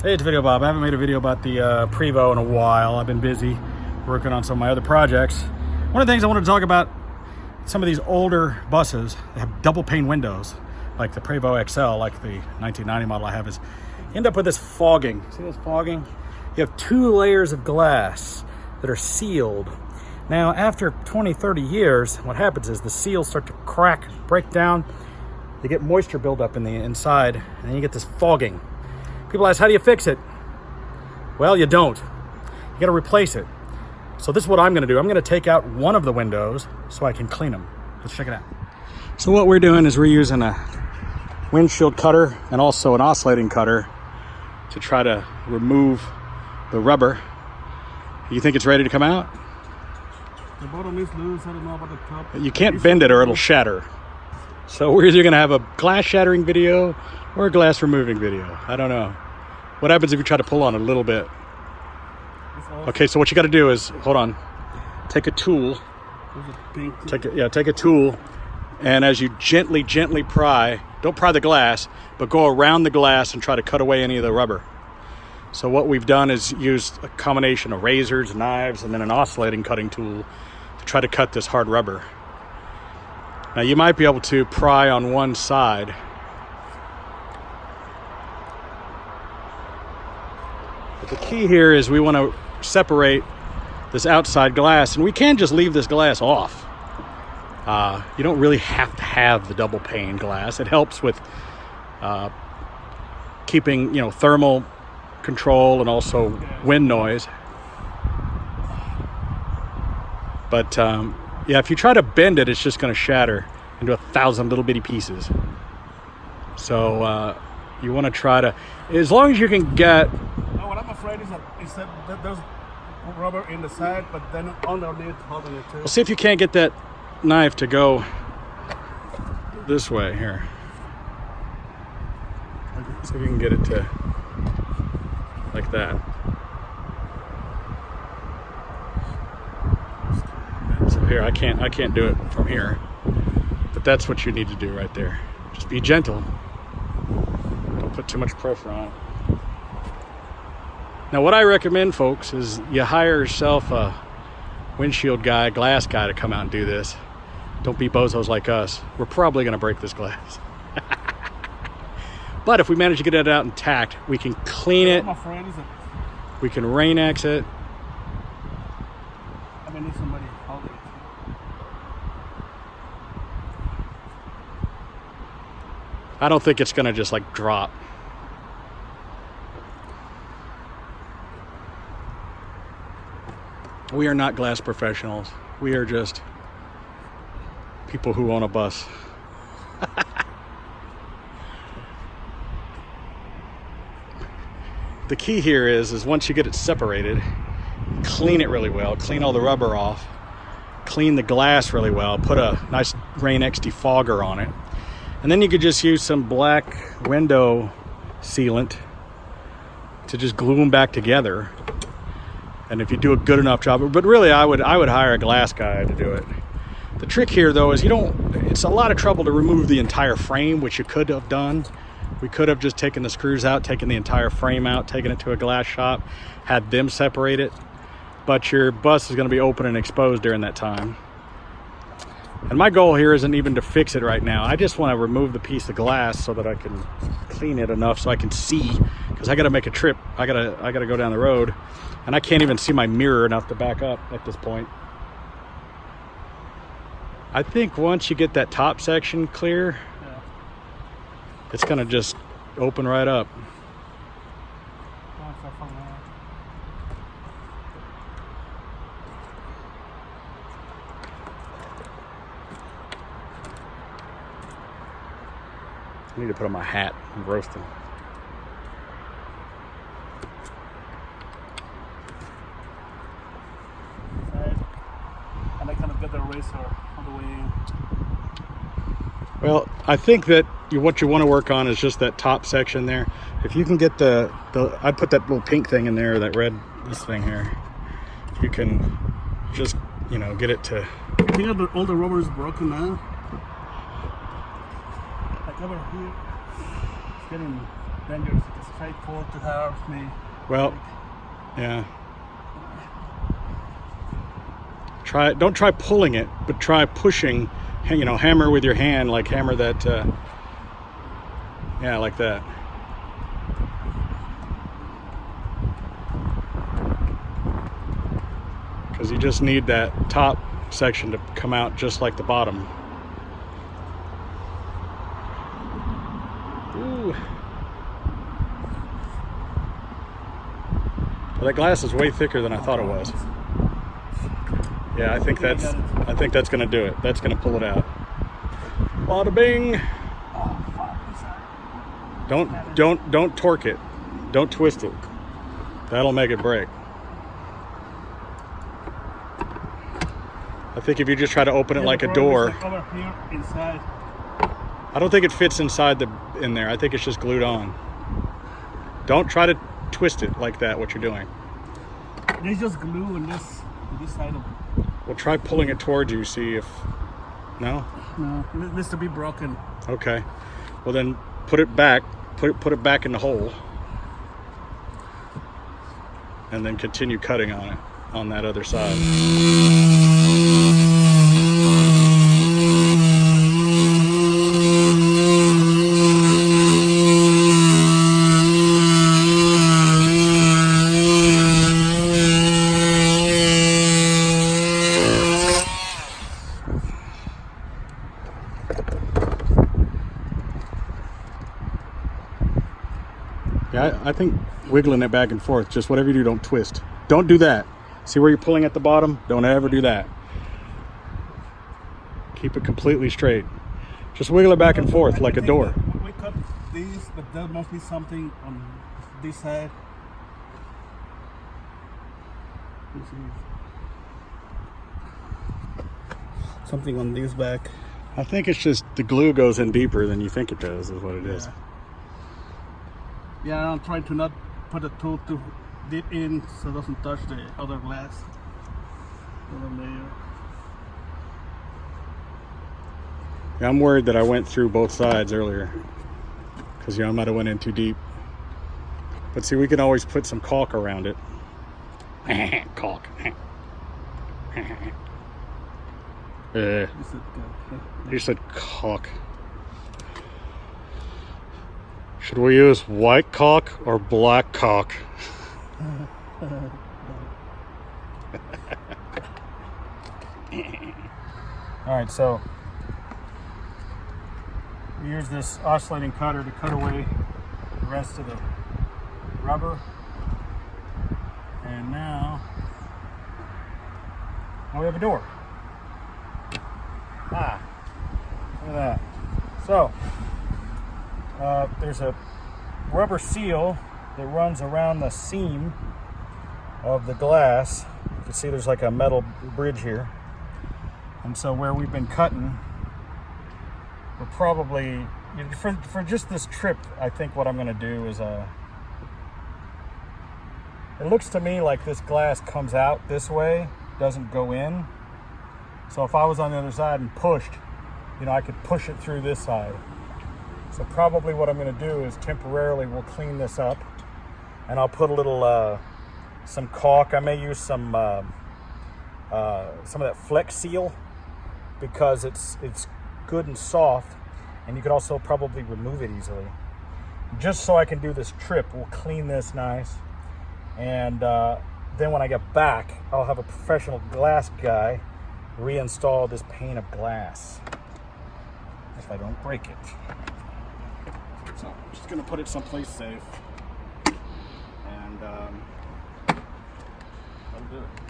Hey, it's Videobob. I haven't made a video about the Prevo in a while. I've been busy working on some of my other projects. One of the things I wanted to talk about, some of these older buses that have double pane windows, like the Prevo XL, like the 1990 model I have, is you end up with this fogging. See this fogging? You have 2 layers of glass that are sealed. Now, after 20, 30 years, what happens is the seals start to crack, break down. You get moisture buildup in the inside, and then you get this fogging. People ask, how do you fix it? Well, you don't. You got to replace it. So this is what I'm going to do. I'm going to take out one of the windows so I can clean them. Let's check it out. So what we're doing is we're using a windshield cutter and also an oscillating cutter to try to remove the rubber. You think it's ready to come out? The bottom is loose. I don't know about the top. You can't bend it or it'll shatter. So we're either going to have a glass shattering video or a glass removing video. I don't know. What happens if you try to pull on it a little bit? Okay, so what you got to do is, hold on, take a tool. Take a tool, and as you gently pry, don't pry the glass, but go around the glass and try to cut away any of the rubber. So what we've done is used a combination of razors, knives, and then an oscillating cutting tool to try to cut this hard rubber. Now you might be able to pry on one side. But the key here is we want to separate this outside glass, and we can just leave this glass off. You don't really have to have the double pane glass. It helps with keeping, thermal control and also wind noise. But yeah, if you try to bend it, it's just going to shatter into 1,000 little bitty pieces. So you want to try to, as long as you can get. What I'm afraid is that there's rubber in the side, but then underneath holding it too. Well, see if you can't get that knife to go this way here. See if you can get it to like that. So here, I can't do it from here, but that's what you need to do right there. Just be gentle. Don't put too much pressure on it. Now, what I recommend, folks, is you hire yourself a windshield guy, glass guy to come out and do this. Don't be bozos like us. We're probably going to break this glass. But if we manage to get it out intact, we can clean it. We can rain-X it. I need somebody hold it. I don't think it's going to just like drop. We are not glass professionals. We are just people who own a bus. The key here is once you get it separated, clean it really well, clean all the rubber off, clean the glass really well, put a nice rain-X defogger on it, and then you could just use some black window sealant to just glue them back together. And if you do a good enough job, but really I would hire a glass guy to do it. The trick here though is it's a lot of trouble to remove the entire frame, which you could have done. We could have just taken the screws out, taken the entire frame out, taken it to a glass shop, had them separate it. But your bus is going to be open and exposed during that time. And my goal here isn't even to fix it right now. I just want to remove the piece of glass so that I can clean it enough so I can see, because I got to make a trip. I gotta go down the road, and I can't even see my mirror enough to back up at this point. I think once you get that top section clear, it's gonna just open right up. I need to put on my hat and roast them. And I kind of get the eraser on the way in. Well, I think that what you want to work on is just that top section there. If you can get I put that little pink thing in there, that red, this thing here. You can just, get it to. I think all the rubber is broken now. Like over here, it's getting dangerous. straightforward to have me. Well, yeah. Don't try pulling it, but try pushing. You know, hammer with your hand, like hammer that. Yeah, like that. Because you just need that top section to come out just like the bottom. Ooh. Well, that glass is way thicker than I thought it was. Yeah, I think that's gonna do it. That's gonna pull it out. Bada bing. Don't torque it. Don't twist it. That'll make it break. I think if you just try to open it like a door. Like over here inside. I don't think it fits inside in there. I think it's just glued on. Don't try to twist it like that, what you're doing. There's just glue on this side of it. Well, try pulling it towards you, see if... No? No, it needs to be broken. Okay. Well then, put it back. Put it back in the hole. And then continue cutting on it, on that other side. Yeah, I think wiggling it back and forth, just whatever you do, don't twist. Don't do that. See where you're pulling at the bottom? Don't ever do that. Keep it completely straight. Just wiggle it back and forth like a door. We cut these, but there must be something on this side. Something on this back. I think it's just the glue goes in deeper than you think it does, is what it is. Yeah, I'm trying to not put a tool too deep in so it doesn't touch the other glass. Other layer. Yeah, I'm worried that I went through both sides earlier because, you know, I might have went in too deep. But see, we can always put some caulk around it. Caulk. You said caulk. Should we use white caulk or black caulk? Alright, so use this oscillating cutter to cut away the rest of the rubber. And now we have a door. Look at that. So there's a rubber seal that runs around the seam of the glass. You can see there's like a metal bridge here. And so where we've been cutting, we're probably, for just this trip, I think what I'm going to do is, it looks to me like this glass comes out this way, doesn't go in. So if I was on the other side and pushed, you know, I could push it through this side. So probably what I'm going to do is temporarily we'll clean this up, and I'll put a little, some caulk. I may use some of that Flex Seal because it's good and soft, and you could also probably remove it easily. Just so I can do this trip, we'll clean this nice, and then when I get back, I'll have a professional glass guy reinstall this pane of glass if I don't break it. So I'm just going to put it someplace safe, and that'll do it.